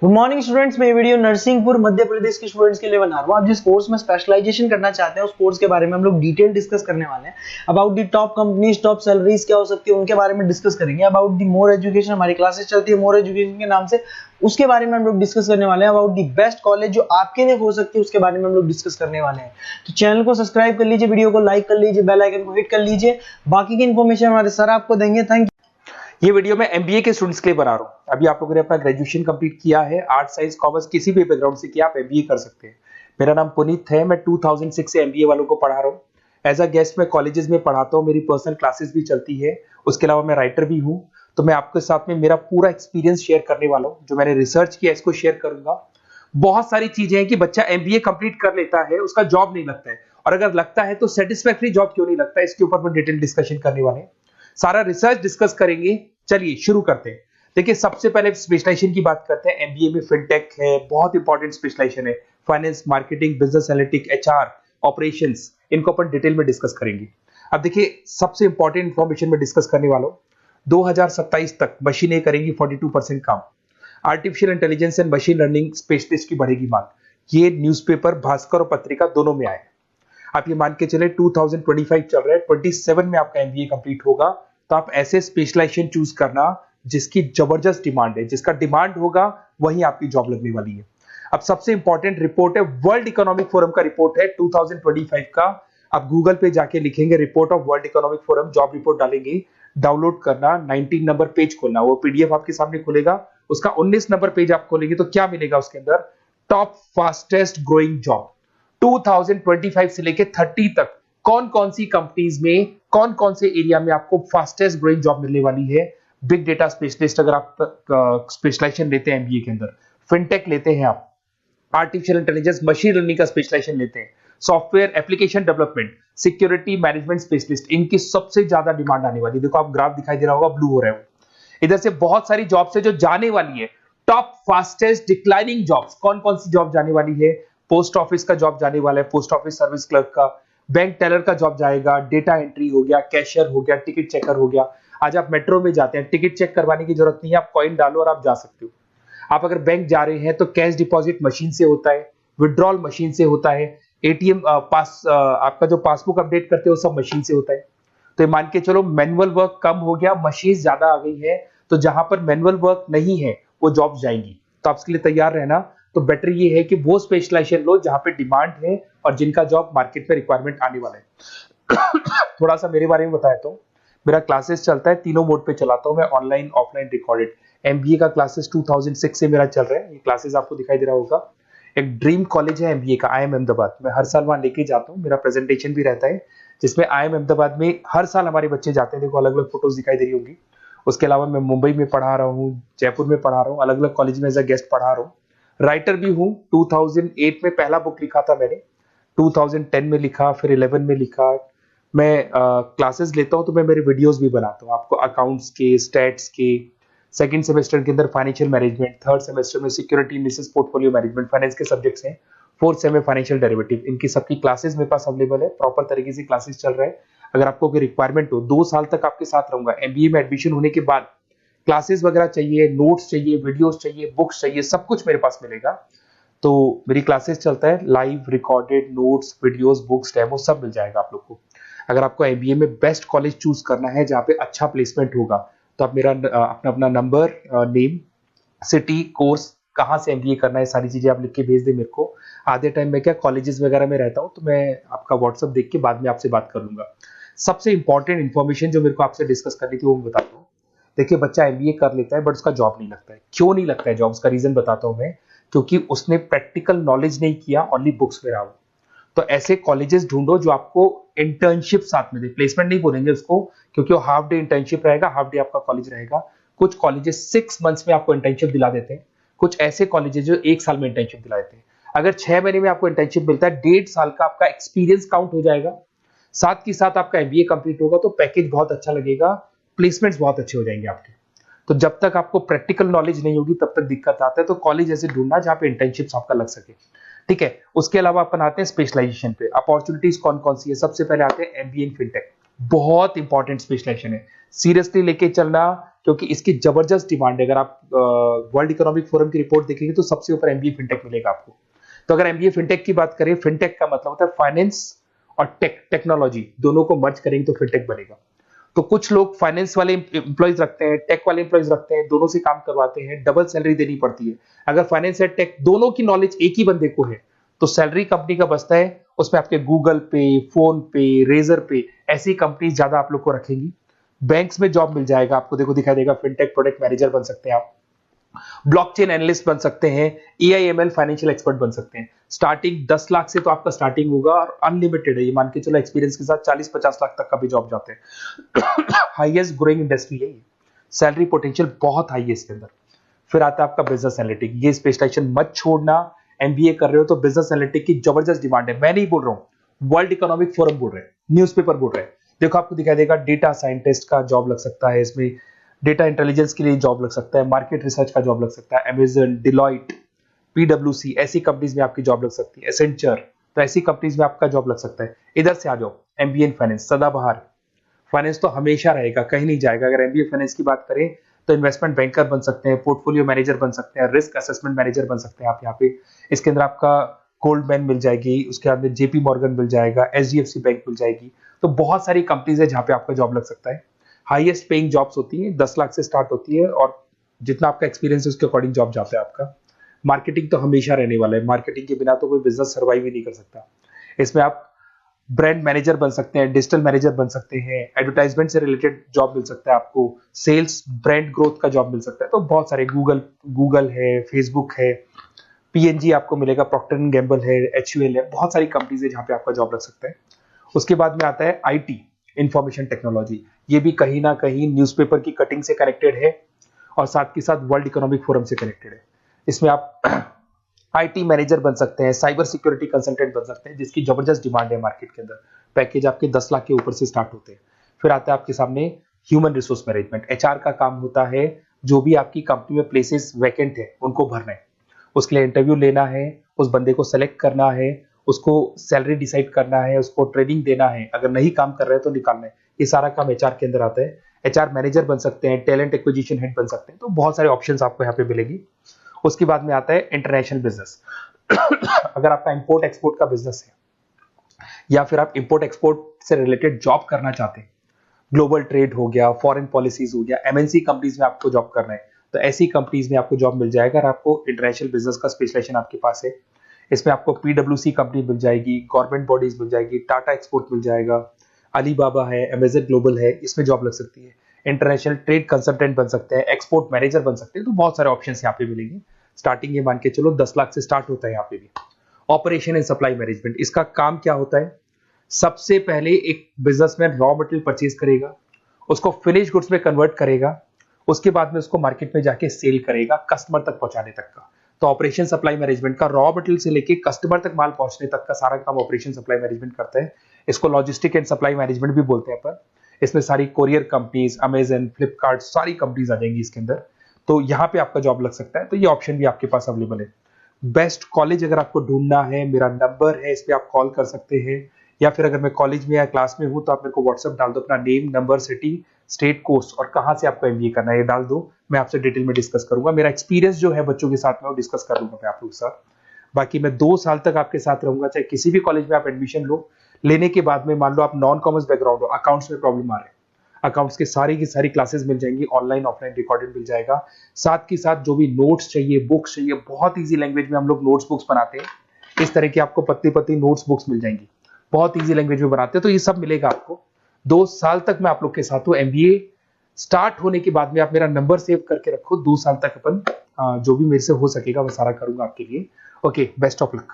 Good morning students. मैं video Narsinghpur Madhya Pradesh के students के लिए बना रहा हूँ। आप जिस कोर्स में स्पेशलाइजेशन करना चाहते हैं उस कोर्स के बारे में हम लोग डिटेल डिस्कस करने वाले हैं। About the top companies, top salaries क्या हो सकती है उनके बारे में डिस्कस करेंगे। अबाउट दी मोर एजुकेशन, हमारी क्लासेस चलती है मोर एजुकेशन के नाम से, उसके बारे में हम लोग डिस्कस करने वाले हैं। अबाउट दी बेस्ट कॉलेज जो आपके लिए हो सकती है उसके बारे में हम लोग डिस्कस करने वाले हैं। तो चैनल को सब्सक्राइब कर लीजिए, वीडियो को लाइक कर लीजिए, बेल आइकन को हिट कर लीजिए। बाकी की इन्फॉर्मेशन हमारे सर आपको देंगे। Thank you. ये वीडियो मैं एमबीए के स्टूडेंट्स के लिए बना रहा हूँ। अभी आप लोगों ने अपना ग्रेजुएशन कंप्लीट किया है, आर्ट साइंस कॉमर्स किसी भी बैकग्राउंड से किया, आप एमबीए कर सकते हैं। मेरा नाम पुनीत है, मैं 2006 से एमबीए वालों को पढ़ा रहा हूँ। एज अ गेस्ट मैं कॉलेजेस में पढ़ाता हूँ, मेरी पर्सनल क्लासेस भी चलती है। उसके अलावा मैं राइटर भी हूँ। तो मैं आपके साथ में मेरा पूरा एक्सपीरियंस शेयर करने वाला हूँ, जो मैंने रिसर्च किया इसको शेयर करूंगा। बहुत सारी चीजें हैं कि बच्चा एमबीए कंप्लीट कर लेता है, उसका जॉब नहीं लगता है, और अगर लगता है तो सेटिस्फैक्टरी जॉब क्यों नहीं लगता है, इसके ऊपर मैं डिटेल डिस्कशन करने वाले हैं। सारा रिसर्च डिस्कस करेंगे। चलिए शुरू करते हैं। देखिए, सबसे पहले स्पेशलाइजेशन की बात करते हैं। एमबीए में फिनटेक है, बहुत इंपॉर्टेंट स्पेशलाइजेशन है। Finance, marketing, business analytic, HR, operations, इनको अपन डिटेल में डिस्कस करेंगे। अब देखिए, सबसे इंपॉर्टेंट इंफॉर्मेशन में डिस्कस करने वाला हूं। 2027 तक मशीनें करेंगी 42% काम। Artificial intelligence and machine learning specialist की बढ़ेगी मांग। ये न्यूज़पेपर, भास्कर और पत्रिका दोनों में आए। आप ये मान के चले 2025 चल रहा है, 27 में आपका एमबीए कंप्लीट होगा। तो आप ऐसे स्पेशलाइजेशन चूज करना जिसकी जबरदस्त डिमांड है, जिसका डिमांड होगा वही आपकी जॉब लगने वाली है। अब सबसे इंपॉर्टेंट रिपोर्ट है, वर्ल्ड इकोनॉमिक फोरम का रिपोर्ट है 2025 का। आप गूगल पे जाके लिखेंगे report of world economic forum, job report डालेंगे, डाउनलोड करना, 19 नंबर पेज खोलना, वो पीडीएफ आपके सामने खुलेगा। उसका 19 नंबर पेज आप खोलेंगे तो क्या मिलेगा उसके अंदर? टॉप फास्टेस्ट ग्रोइंग जॉब 2025 से लेके 30 तक कौन कौन सी कंपनीज में, कौन कौन से एरिया में आपको फास्टेस्ट ग्रोइंग जॉब मिलने वाली है। बिग डेटा स्पेशलिस्ट अगर आप स्पेशलाइजेशन लेते हैं एमबीए के अंदर, फिनटेक लेते हैं आप, आर्टिफिशियल इंटेलिजेंस मशीन लर्निंग का स्पेशलाइजेशन लेते हैं, software application development, security management specialist, इनकी सबसे ज्यादा डिमांड आने वाली है। देखो आप ग्राफ दिखाई दे रहा होगा, ब्लू हो रहा है। इधर से बहुत सारी जॉब्स है जो जाने वाली है। टॉप फास्टेस्ट डिक्लाइनिंग जॉब्स, कौन कौन सी जॉब जाने वाली है? पोस्ट ऑफिस का जॉब जाने वाला है, पोस्ट ऑफिस सर्विस क्लर्क का, बैंक टेलर का जॉब जाएगा, डेटा एंट्री हो गया, कैशियर हो गया, टिकट चेकर हो गया। आज आप मेट्रो में जाते हैं, टिकट चेक करवाने की जरूरत नहीं है, आप कॉइन डालो और आप जा सकते हो। आप अगर बैंक जा रहे हैं तो कैश डिपॉजिट मशीन से होता है, विड्रॉल मशीन से होता है, एटीएम आपका जो पासबुक अपडेट करते हो सब मशीन से होता है। तो मान के चलो मैनुअल वर्क कम हो गया, मशीन ज्यादा आ गई है, तो जहां पर मैनुअल वर्क नहीं है वो जॉब जाएंगी। तो आप इसके लिए तैयार रहना। तो बेटर ये है कि वो स्पेशलाइजेशन लो जहां पे डिमांड है और जिनका जॉब मार्केट में रिक्वायरमेंट आने वाला है। थोड़ा सा मेरे बारे में बताया तो मेरा क्लासेस चलता है, तीनों मोड पे चलाता हूं मैं, ऑनलाइन, ऑफलाइन, रिकॉर्डेड। एमबीए का क्लासेस 2006 से मेरा चल रहा है। ये क्लासेस आपको दिखाई दे रहा होगा। एक ड्रीम कॉलेज है एमबीए का, आईएम अहमदाबाद। मैं हर साल वहां लेके जाता हूँ, मेरा प्रेजेंटेशन भी रहता है जिसमें आईएम अहमदाबाद में हर साल हमारे बच्चे जाते हैं। देखो अलग अलग फोटोज दिखाई दे रही होंगी। उसके अलावा मैं मुंबई में पढ़ा रहा हूँ, जयपुर में पढ़ा रहा हूँ, अलग अलग कॉलेज में एज अ गेस्ट पढ़ा रहा हूँ। राइटर भी हूँ। 2008 में पहला बुक लिखा था मैंने, 2010 में लिखा, फिर 11 में लिखा। मैं क्लासेस लेता हूँ तो मैं मेरे वीडियोस भी बनाता हूँ आपको, अकाउंट्स के, स्टैट्स के। सेकंड सेमेस्टर के अंदर फाइनेंशियल मैनेजमेंट, थर्ड सेमेस्टर में security analysis, portfolio management, finance के सब्जेक्ट्स हैं। फोर्थ सेम में फाइनेंशियल डेरिवेटिव, इनकी सबकी क्लासेस मेरे पास अवेलेबल है, प्रॉपर तरीके से क्लासेस चल रहा है। अगर आपको कोई रिक्वायरमेंट हो, 2 साल तक आपके साथ रहूंगा। एमबीए में एडमिशन होने के बाद क्लासेस वगैरह चाहिए, नोट्स चाहिए, वीडियोस चाहिए, बुक्स चाहिए, सब कुछ मेरे पास मिलेगा। तो मेरी क्लासेस चलता है live, recorded, notes, videos, books, demo सब मिल जाएगा आप लोग को। अगर आपको एमबीए में बेस्ट कॉलेज चूज करना है जहाँ पे अच्छा प्लेसमेंट होगा, तो आप मेरा अपना अपना नंबर, नेम, सिटी, कोर्स, कहाँ से एमबीए करना है, सारी चीजें आप लिख के भेज दे मेरे को। आधे टाइम में क्या कॉलेजेस वगैरह में रहता हूँ, तो मैं आपका व्हाट्सअप देख के बाद में आपसे बात कर लूंगा। सबसे इंपॉर्टेंट इन्फॉर्मेशन जो मेरे को आपसे डिस्कस करनी थी वो मैं बताता हूँ। देखिए, बच्चा एमबीए कर लेता है बट उसका जॉब नहीं लगता है। क्यों नहीं लगता है जॉब? उसका रीजन बताता हूँ मैं। क्योंकि उसने प्रैक्टिकल नॉलेज नहीं किया, ओनली बुक्स में रहा। तो ऐसे कॉलेजेस ढूंढो जो आपको इंटर्नशिप साथ में दे। प्लेसमेंट नहीं बोलेंगे उसको, क्योंकि वो हाफ डे इंटर्नशिप रहेगा, हाफ डे आपका कॉलेज रहेगा। कुछ कॉलेजेस 6 मंथ्स में आपको इंटर्नशिप दिला देते हैं, कुछ ऐसे कॉलेजेस जो 1 साल में इंटर्नशिप दिला देते हैं। अगर 6 महीने में आपको इंटर्नशिप मिलता है, 1.5 साल का आपका एक्सपीरियंस काउंट हो जाएगा। साथ ही साथ आपका एमबीए कंप्लीट होगा तो पैकेज बहुत अच्छा लगेगा, प्लेसमेंट्स बहुत अच्छे हो जाएंगे आपके। तो जब तक आपको प्रैक्टिकल नॉलेज नहीं होगी तब तक दिक्कत आता है। तो कॉलेज ऐसे ढूंढना जहां पे इंटर्नशिप आपका लग सके, ठीक है। उसके अलावा अपन आते हैं स्पेशलाइजेशन पे। अपॉर्चुनिटीज कौन कौन सी है? सबसे पहले आते हैं एमबीए इन फिनटेक। बहुत इंपॉर्टेंट स्पेशलाइजेशन है, सीरियसली लेके चलना, क्योंकि इसकी जबरदस्त डिमांड है। अगर आप वर्ल्ड इकोनॉमिक फोरम की रिपोर्ट देखेंगे तो सबसे ऊपर एमबीए फिनटेक मिलेगा आपको। तो अगर एमबीए फिनटेक की बात करें, फिनटेक का मतलब होता है फाइनेंस और टेक्नोलॉजी, दोनों को मर्ज करेंगे तो फिनटेक बनेगा। तो कुछ लोग फाइनेंस वाले एम्प्लॉइज रखते हैं, टेक वाले एम्प्लॉइज रखते हैं, दोनों से काम करवाते हैं, डबल सैलरी देनी पड़ती है। अगर फाइनेंस या टेक दोनों की नॉलेज एक ही बंदे को है तो सैलरी कंपनी का बचता है, उसमें आपके गूगल पे, फोन पे, रेजर पे, ऐसी कंपनी ज्यादा आप लोग को रखेंगी। बैंक्स में जॉब मिल जाएगा आपको, देखो दिखाई देगा, फिनटेक प्रोडक्ट मैनेजर बन सकते हैं आप, ब्लॉकचेन एनालिस्ट बन सकते हैं, एआईएमएल फाइनेंशियल एक्सपर्ट बन सकते हैं। स्टार्टिंग 10 लाख से तो आपका स्टार्टिंग होगा और अनलिमिटेड है, ये मान के चलो एक्सपीरियंस के साथ 40-50 लाख तक का भी जॉब जाते हैं। हाईएस्ट ग्रोइंग इंडस्ट्री है ये, सैलरी पोटेंशियल बहुत हाई है इसके अंदर। फिर आता है आपका बिजनेस एनालिटिक, ये स्पेशलाइजेशन मत छोड़ना। एमबीए कर रहे हो तो बिजनेस एनालिटिक की जबरदस्त डिमांड है। मैं नहीं बोल रहा हूं, वर्ल्ड इकोनॉमिक फोरम बोल रहे हैं, न्यूज़पेपर बोल रहे हैं। देखो आपको दिखाई देगा, डेटा साइंटिस्ट का जॉब लग सकता है इसमें, डेटा इंटेलिजेंस के लिए जॉब लग सकता है, मार्केट रिसर्च का जॉब लग सकता है, अमेजन, डिलॉइट, पीडब्ल्यूसी, ऐसी कंपनीज में आपकी जॉब लग सकती है, एसेंचर, तो ऐसी कंपनीज में आपका जॉब लग सकता है। इधर से आ जाओ, एमबीए इन फाइनेंस, सदाबहार, फाइनेंस तो हमेशा रहेगा, कहीं नहीं जाएगा। अगर एमबीए फाइनेंस की बात करें तो इन्वेस्टमेंट बैंकर बन सकते हैं, पोर्टफोलियो मैनेजर बन सकते हैं, रिस्क असेसमेंट मैनेजर बन सकते हैं आप यहाँ पे। इसके अंदर आपका गोल्डमैन मिल जाएगी, उसके बाद में जेपी मॉर्गन मिल जाएगा, एचडीएफसी बैंक मिल जाएगी। तो बहुत सारी कंपनीज है जहां पे आपका जॉब लग सकता है। हाईएस्ट पेइंग जॉब्स होती है, 10 लाख से स्टार्ट होती है, और जितना आपका एक्सपीरियंस है उसके अकॉर्डिंग जॉब जाता है आपका। मार्केटिंग तो हमेशा रहने वाला है, मार्केटिंग के बिना तो कोई बिजनेस सर्वाइव ही नहीं कर सकता। इसमें आप ब्रांड मैनेजर बन सकते हैं, डिजिटल मैनेजर बन सकते हैं, एडवर्टाइजमेंट से रिलेटेड जॉब मिल सकता है आपको, सेल्स ब्रांड ग्रोथ का जॉब मिल सकता है। तो बहुत सारे, गूगल है, फेसबुक है, पीएनजी आपको मिलेगा, प्रॉक्टर एंड गैम्बल है, एचयूएल है, बहुत सारी कंपनीज है जहां पे आपका जॉब लग सकता है। उसके बाद में आता है आईटी, इंफॉर्मेशन टेक्नोलॉजी, ये भी कहीं ना कहीं न्यूज़पेपर की कटिंग से कनेक्टेड है और साथ के साथ वर्ल्ड इकोनॉमिक फोरम से कनेक्टेड है। इसमें आप आईटी मैनेजर बन सकते हैं, साइबर सिक्योरिटी कंसल्टेंट बन सकते हैं, जिसकी जबरदस्त डिमांड है मार्केट के अंदर। पैकेज आपके 10 लाख के ऊपर से स्टार्ट होते हैं। फिर आता है आपके सामने ह्यूमन रिसोर्स मैनेजमेंट, एचआर का काम होता है, जो भी आपकी कंपनी में प्लेसेस वैकेंट है उनको भरना है, उसके लिए इंटरव्यू लेना है, उस बंदे को सेलेक्ट करना है, उसको सैलरी डिसाइड करना है, उसको ट्रेनिंग देना है, अगर नहीं काम कर रहे हैं तो निकालना है। ये सारा काम एचआर के अंदर आता है। एचआर मैनेजर बन सकते हैं, टैलेंट एक्विजिशन हेड बन सकते हैं। तो बहुत सारे ऑप्शंस आपको यहाँ पे मिलेगी। उसके बाद में आता है इंटरनेशनल बिजनेस। अगर आपका इंपोर्ट एक्सपोर्ट का बिजनेस है या फिर आप इंपोर्ट एक्सपोर्ट से रिलेटेड जॉब करना चाहते हैं, ग्लोबल ट्रेड हो गया, फॉरेन पॉलिसीज हो गया, एमएनसी कंपनीज में आपको जॉब करना है, तो ऐसी कंपनीज में आपको जॉब मिल जाएगा। अगर आपको इंटरनेशनल बिजनेस का स्पेशलाइजेशन आपके पास है, इसमें आपको पीडब्ल्यूसी कंपनी मिल जाएगी, गवर्नमेंट बॉडीज मिल जाएगी, टाटा एक्सपोर्ट मिल जाएगा, अलीबाबा है, अमेजन ग्लोबल है, इसमें जॉब लग सकती है। इंटरनेशनल ट्रेड कंसल्टेंट बन सकते हैं, एक्सपोर्ट मैनेजर बन सकते हैं। तो बहुत सारे ऑप्शन यहाँ पे मिलेंगे। स्टार्टिंग ये मान के चलो 10 लाख से स्टार्ट होता है यहाँ पे भी। ऑपरेशन एंड सप्लाई मैनेजमेंट, इसका काम क्या होता है? सबसे पहले एक बिजनेसमैन रॉ मटेरियल परचेज करेगा, उसको फिनिश गुड्स में कन्वर्ट करेगा, उसके बाद में उसको मार्केट में जाके सेल करेगा, कस्टमर तक पहुंचाने तक का। तो ऑपरेशन सप्लाई मैनेजमेंट का रॉ मटेरियल से लेके कस्टमर तक माल पहुंचने तक का सारा काम ऑपरेशन सप्लाई मैनेजमेंट करता है। इसको लॉजिस्टिक एंड सप्लाई मैनेजमेंट भी बोलते हैं पर। इसमें सारी कोरियर कंपनीज, अमेजन, फ्लिपकार्ट, सारी कंपनीज आ जाएंगी इसके अंदर। तो यहाँ पे आपका जॉब लग सकता है। तो ये ऑप्शन भी आपके पास अवेलेबल है। बेस्ट कॉलेज अगर आपको ढूंढना है, मेरा नंबर है, इस पे आप कॉल कर सकते हैं, या फिर अगर मैं कॉलेज में या क्लास में हूं तो आप मेरे को व्हाट्सएप डाल दो, अपना name, number, city, state, course और कहां से आपको एमबीए करना है ये डाल दो। मैं आपसे डिटेल में डिस्कस करूंगा। मेरा एक्सपीरियंस जो है बच्चों के साथ में वो डिस्कस कर लूंगा मैं आप लोगों के साथ। बाकी मैं 2 साल तक आपके साथ रहूंगा, चाहे किसी भी कॉलेज में आप एडमिशन लो। लेने के बाद में मान लो आप नॉन कॉमर्स बैकग्राउंड हो, अकाउंट्स में प्रॉब्लम आ रहा है, अकाउंट्स की सारी क्लासेस मिल जाएंगी, ऑनलाइन ऑफलाइन रिकॉर्डेड मिल जाएगा। साथ के साथ जो भी नोट्स चाहिए, बुक्स चाहिए, बहुत ईजी लैंग्वेज में हम लोग नोट्स बुक्स बनाते हैं। इस तरह की आपको पतली पतली नोट्स बुक्स मिल जाएंगी, बहुत ईजी लैंग्वेज में बनाते हैं। तो ये सब मिलेगा आपको। 2 साल तक मैं आप लोग के साथ हूँ। एमबीए स्टार्ट होने के बाद में आप मेरा नंबर सेव करके रखो। 2 साल तक अपन जो भी मेरे से हो सकेगा वो सारा करूंगा आपके लिए। Okay, best of luck.